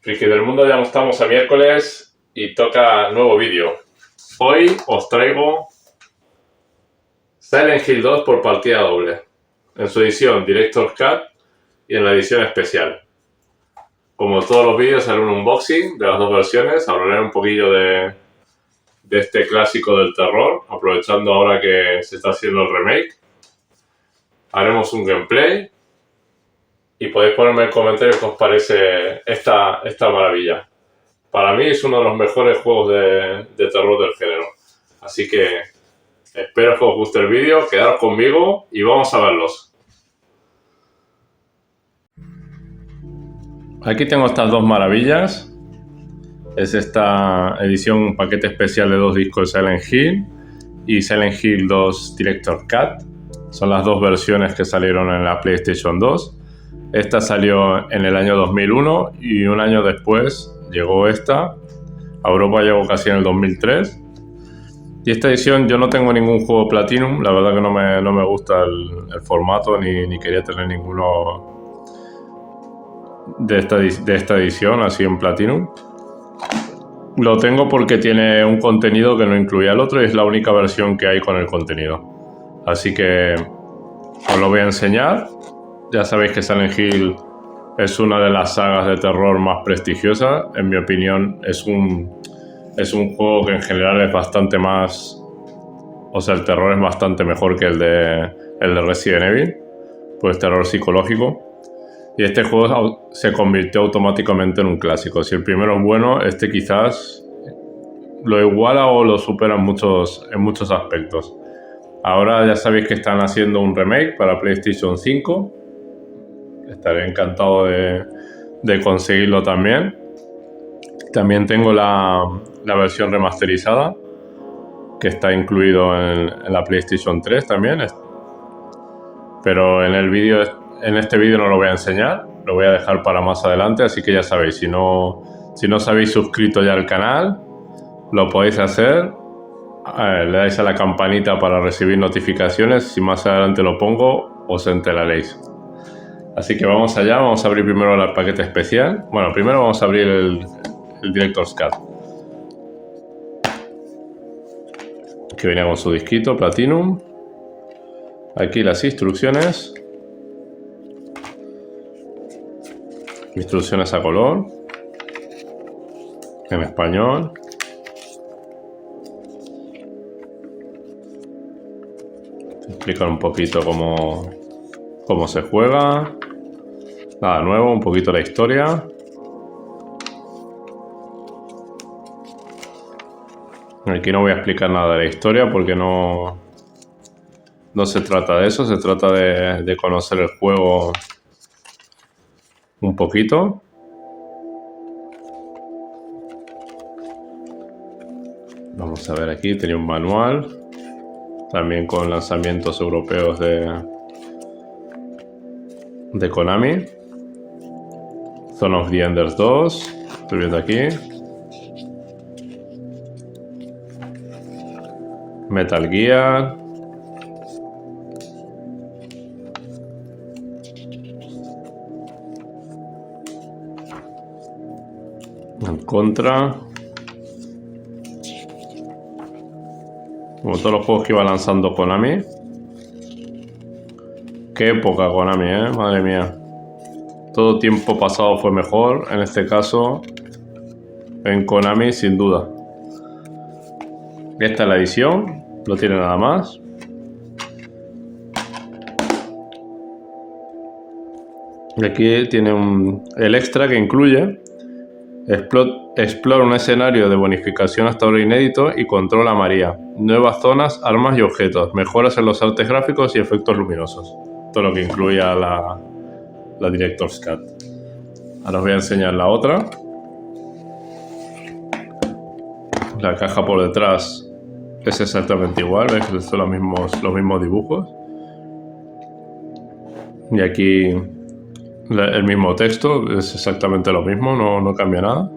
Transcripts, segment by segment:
Friki del mundo, ya estamos a miércoles y toca nuevo vídeo. Hoy os traigo Silent Hill 2 por partida doble, en su edición Director's Cut y en la edición especial. Como todos los vídeos, haré un unboxing de las dos versiones, hablaré un poquillo de este clásico del terror, aprovechando ahora que se está haciendo el remake. Haremos un gameplay y podéis ponerme en comentarios qué os parece esta maravilla. Para mí es uno de los mejores juegos de terror del género. Así que espero que os guste el vídeo, quedaros conmigo y vamos a verlos. Aquí tengo estas dos maravillas. Es esta edición, un paquete especial de 2 discos de Silent Hill y Silent Hill 2 Director's Cut. Son las dos versiones que salieron en la PlayStation 2. Esta salió en el año 2001 y un año después llegó esta. A Europa llegó casi en el 2003. Y esta edición yo no tengo ningún juego Platinum. La verdad que no me gusta el formato ni quería tener ninguno de esta edición así en Platinum. Lo tengo porque tiene un contenido que no incluía el otro y es la única versión que hay con el contenido. Así que os lo voy a enseñar. Ya sabéis que Silent Hill es una de las sagas de terror más prestigiosas. En mi opinión es un juego que en general es bastante más... O sea, el terror es bastante mejor que el de Resident Evil. Pues terror psicológico. Y este juego se convirtió automáticamente en un clásico. Si el primero es bueno, este quizás lo iguala o lo supera en muchos aspectos. Ahora ya sabéis que están haciendo un remake para PlayStation 5. Estaré encantado de conseguirlo también. También tengo la versión remasterizada, que está incluido en la PlayStation 3 también. Pero en este vídeo no lo voy a enseñar, lo voy a dejar para más adelante, así que ya sabéis, si no os habéis suscrito ya al canal, lo podéis hacer. Le dais a la campanita para recibir notificaciones. Si más adelante lo pongo, os enteraréis. Así que vamos allá, vamos a abrir primero el paquete especial. Bueno, primero vamos a abrir el Director's Cut, que viene con su disquito Platinum. Aquí las instrucciones. Instrucciones a color. En español. Te explican un poquito cómo se juega. Nada nuevo, un poquito la historia. Aquí no voy a explicar nada de la historia porque no se trata de eso, se trata de conocer el juego un poquito. Vamos a ver aquí, tenía un manual, también con lanzamientos europeos de Konami. Zone of the Enders 2, estoy viendo aquí. Metal Gear. En Contra. Como todos los juegos que iba lanzando Konami. Qué época Konami, madre mía. Todo tiempo pasado fue mejor. En este caso, en Konami, sin duda. Esta es la edición. No tiene nada más. Y aquí tiene el extra que incluye: explora un escenario de bonificación hasta ahora inédito y controla a María. Nuevas zonas, armas y objetos. Mejoras en los artes gráficos y efectos luminosos. Todo lo que incluía la Director's Cut. Ahora os voy a enseñar la otra. La caja por detrás es exactamente igual, veis que son los mismos dibujos. Y aquí el mismo texto, es exactamente lo mismo, no cambia nada.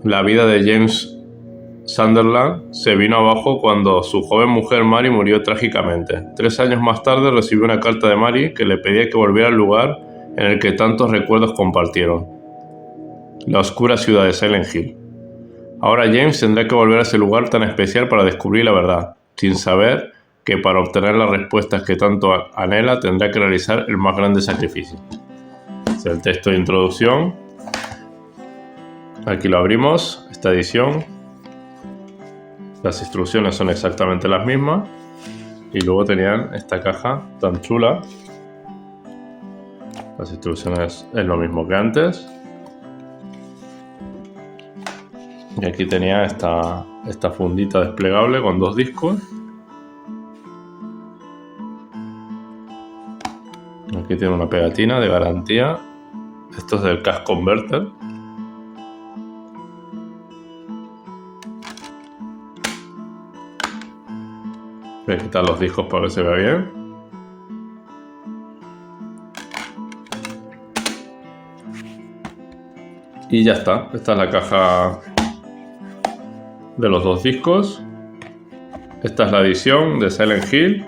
La vida de James Sunderland se vino abajo cuando su joven mujer Mary murió trágicamente. 3 años más tarde recibió una carta de Mary que le pedía que volviera al lugar en el que tantos recuerdos compartieron. La oscura ciudad de Silent Hill. Ahora James tendrá que volver a ese lugar tan especial para descubrir la verdad, sin saber que para obtener las respuestas que tanto anhela tendrá que realizar el más grande sacrificio. Es el texto de introducción. Aquí lo abrimos, esta edición. Las instrucciones son exactamente las mismas. Y luego tenían esta caja tan chula. Las instrucciones es lo mismo que antes. Y aquí tenía esta fundita desplegable con 2 discos. Aquí tiene una pegatina de garantía. Esto es del Cash Converter. Voy a quitar los discos para que se vea bien. Y ya está. Esta es la caja de los 2 discos. Esta es la edición de Silent Hill.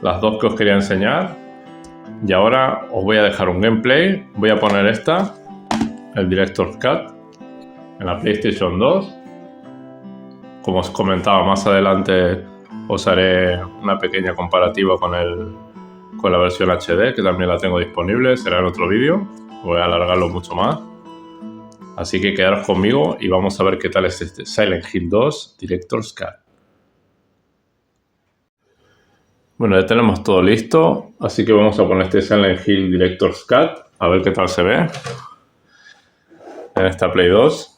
Las 2 que os quería enseñar. Y ahora os voy a dejar un gameplay. Voy a poner el Director's Cut, en la PlayStation 2. Como os comentaba, más adelante os haré una pequeña comparativa con la versión HD, que también la tengo disponible. Será en otro vídeo. Voy a alargarlo mucho más. Así que quedaros conmigo y vamos a ver qué tal es este Silent Hill 2 Director's Cut. Bueno, ya tenemos todo listo, así que vamos a poner este Silent Hill Director's Cut, a ver qué tal se ve en esta Play 2.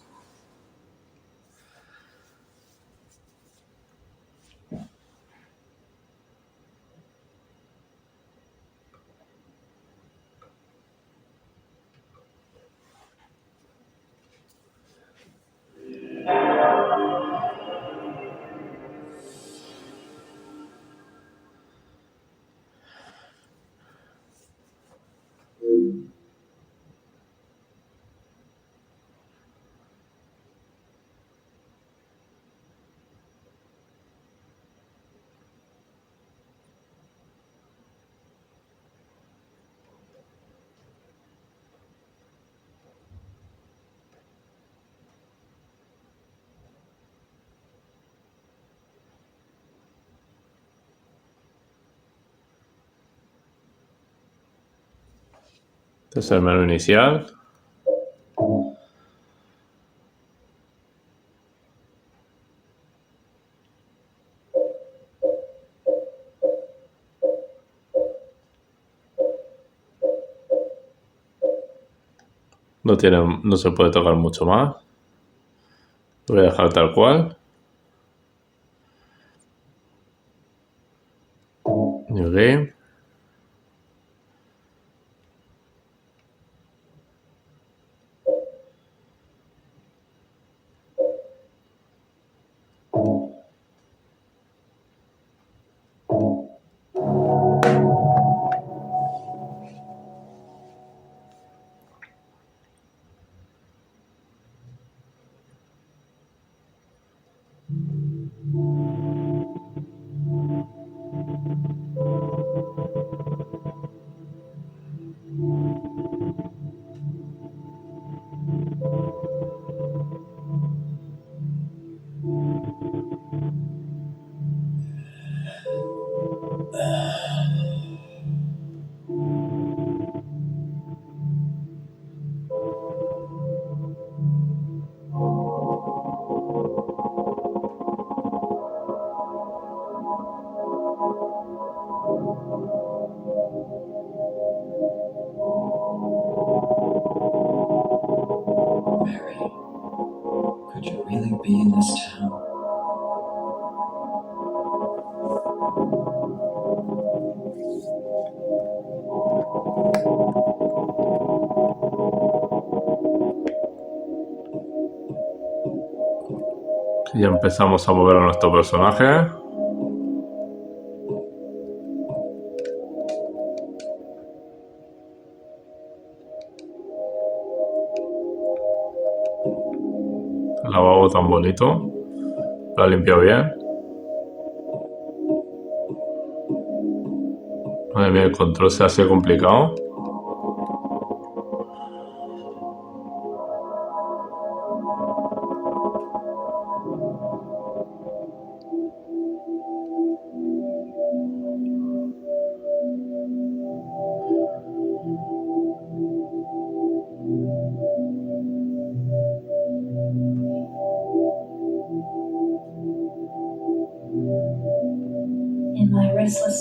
Este es el menú inicial. No se puede tocar mucho más. Lo voy a dejar tal cual. New Game. Could you really be in this town? Ya empezamos a mover a nuestro personaje. El lavabo tan bonito. Lo ha limpiado bien. Madre mía, el control se hace complicado.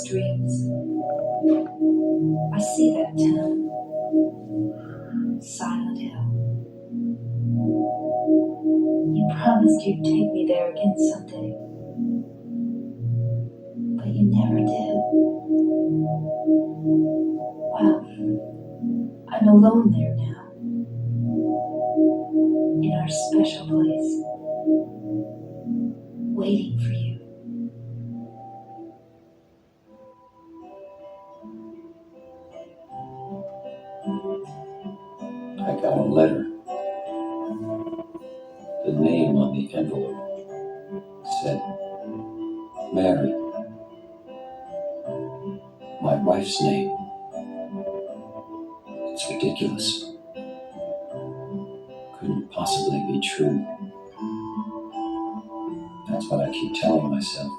dreams. I see that town. Silent Hill. You promised you'd take me there again someday. But you never did. Well, I'm alone there now. In our special place. Waiting for you. I got a letter. The name on the envelope said, Mary. My wife's name. It's ridiculous. Couldn't possibly be true. That's what I keep telling myself.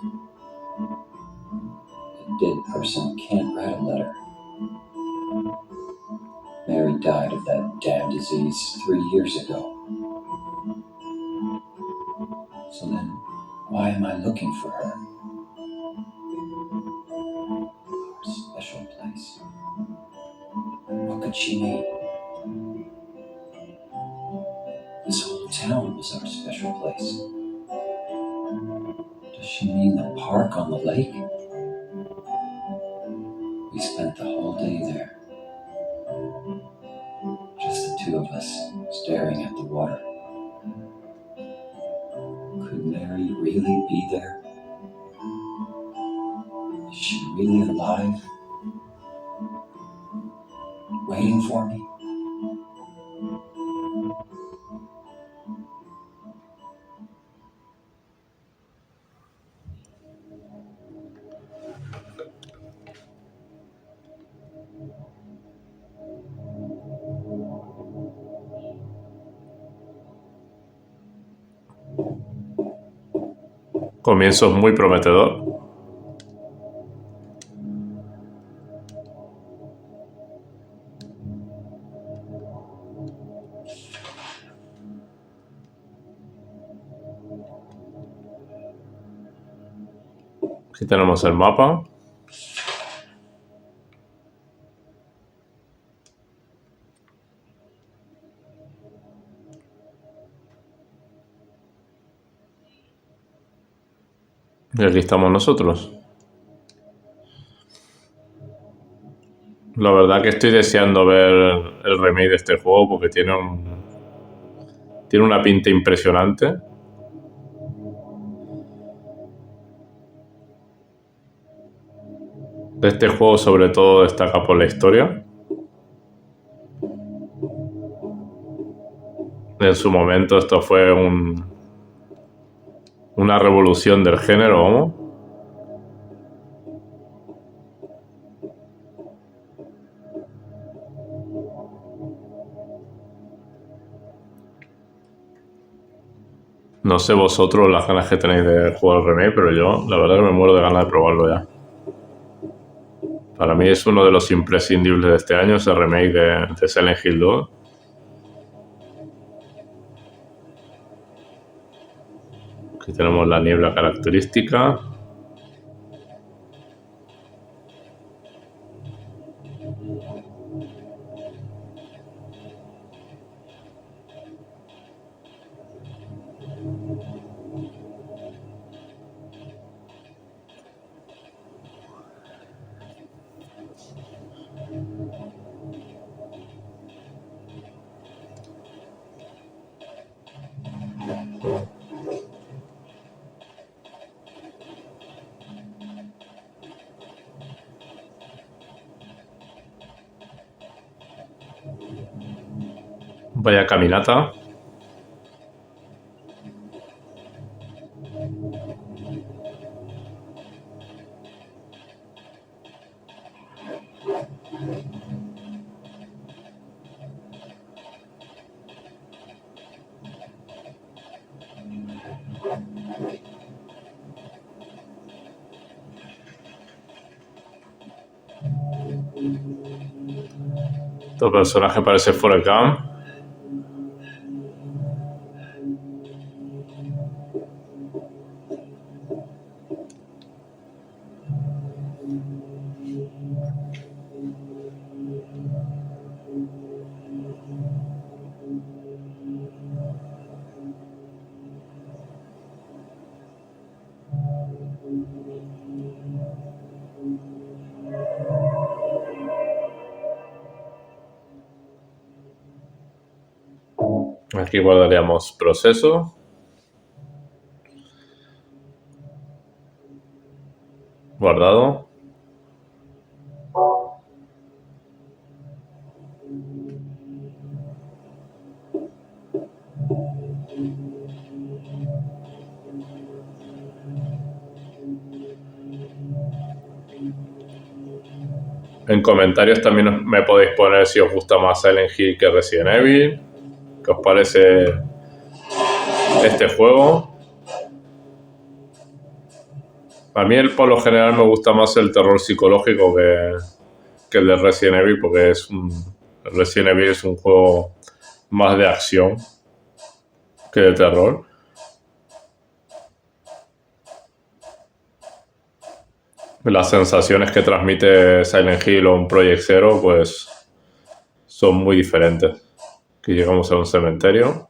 A dead person can't write a letter. Mary died of that damn disease 3 years ago. So then, why am I looking for her? Our special place. What could she mean? This whole town was our special place. Does she mean the park on the lake? We spent the whole day there. Just the two of us, staring at the water. Could Mary really be there? Is she really alive? Waiting for me? Comienzo muy prometedor. Aquí tenemos el mapa. Y aquí estamos nosotros. La verdad que estoy deseando ver el remake de este juego porque tiene una pinta impresionante. Este juego sobre todo destaca por la historia. En su momento esto fue una revolución del género, vamos. No sé vosotros las ganas que tenéis de jugar el remake, pero yo la verdad que me muero de ganas de probarlo ya. Para mí es uno de los imprescindibles de este año, ese remake de Silent Hill 2. Aquí tenemos la niebla característica. Vaya caminata. Este personaje parece Forrest Gump. Aquí guardaríamos proceso. Guardado. En comentarios también me podéis poner si os gusta más Silent Hill que Resident Evil. ¿Qué os parece este juego? A mí por lo general me gusta más el terror psicológico que el de Resident Evil, porque Resident Evil es un juego más de acción que de terror. Las sensaciones que transmite Silent Hill o un Project Zero pues son muy diferentes. Aquí llegamos a un cementerio.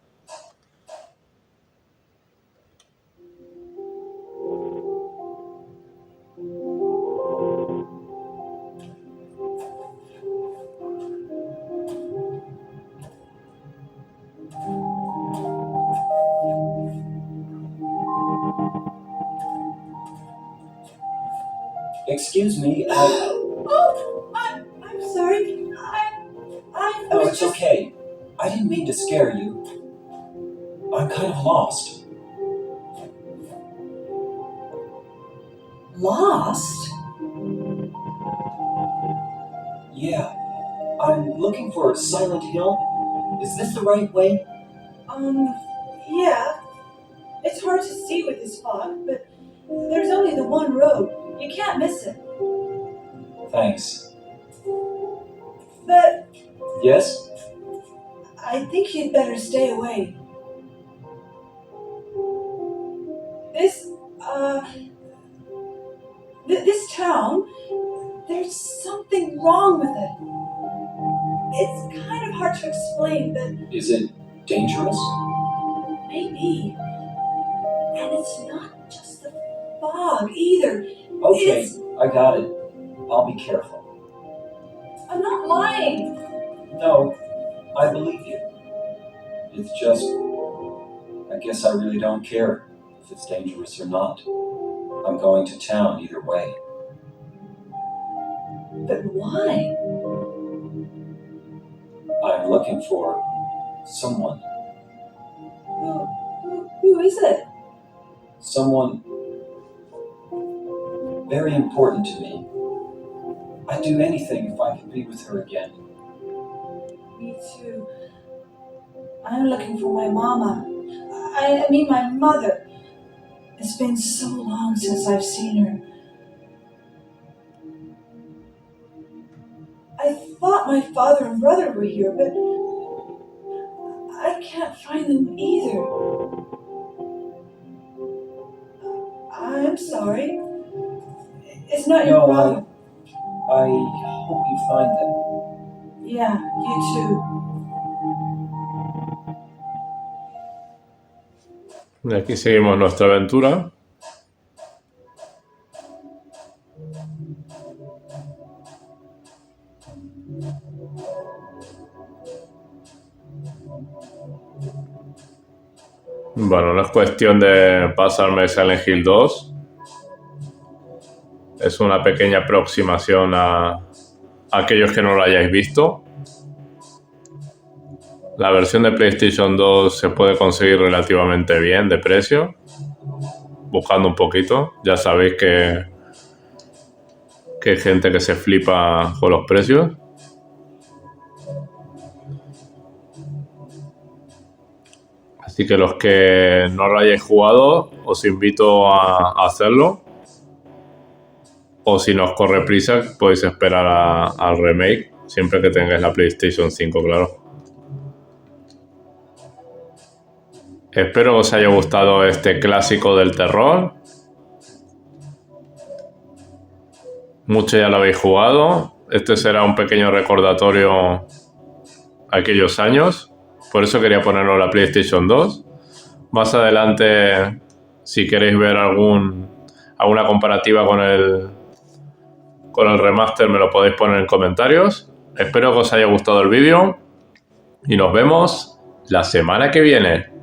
Excuse me. Oh, I'm sorry. I No, was it's just... okay. I didn't mean to scare you. I'm kind of lost. Lost? Yeah. I'm looking for Silent Hill. Is this the right way? Yeah. It's hard to see with this fog, but there's only the one road. You can't miss it. Thanks. But Yes? I think you'd better stay away. This town, there's something wrong with it. It's kind of hard to explain, but Is it dangerous? maybe. And it's not just the fog either. Okay, It's... I got it. I'll be careful. I'm not lying. No, I believe you. It's just... I guess I really don't care if it's dangerous or not. I'm going to town either way. But why? I'm looking for someone. Who is it? Someone very important to me. I'd do anything if I could be with her again. Me too. I'm looking for my mama. I mean my mother. It's been so long since I've seen her. I thought my father and brother were here, but I can't find them either. I'm sorry. It's not your No, problem. I hope you find them. Yeah, you too. Y aquí seguimos nuestra aventura. Bueno, no es cuestión de pasarme Silent Hill 2. Es una pequeña aproximación a aquellos que no lo hayáis visto. La versión de PlayStation 2 se puede conseguir relativamente bien de precio, buscando un poquito. Ya sabéis que hay gente que se flipa con los precios. Así que los que no lo hayáis jugado, os invito a hacerlo. O si no os corre prisa, podéis esperar al remake, siempre que tengáis la PlayStation 5, claro. Espero que os haya gustado este clásico del terror. Mucho ya lo habéis jugado. Este será un pequeño recordatorio a aquellos años. Por eso quería ponerlo en la PlayStation 2. Más adelante, si queréis ver alguna comparativa con el remaster, me lo podéis poner en comentarios. Espero que os haya gustado el vídeo y nos vemos la semana que viene.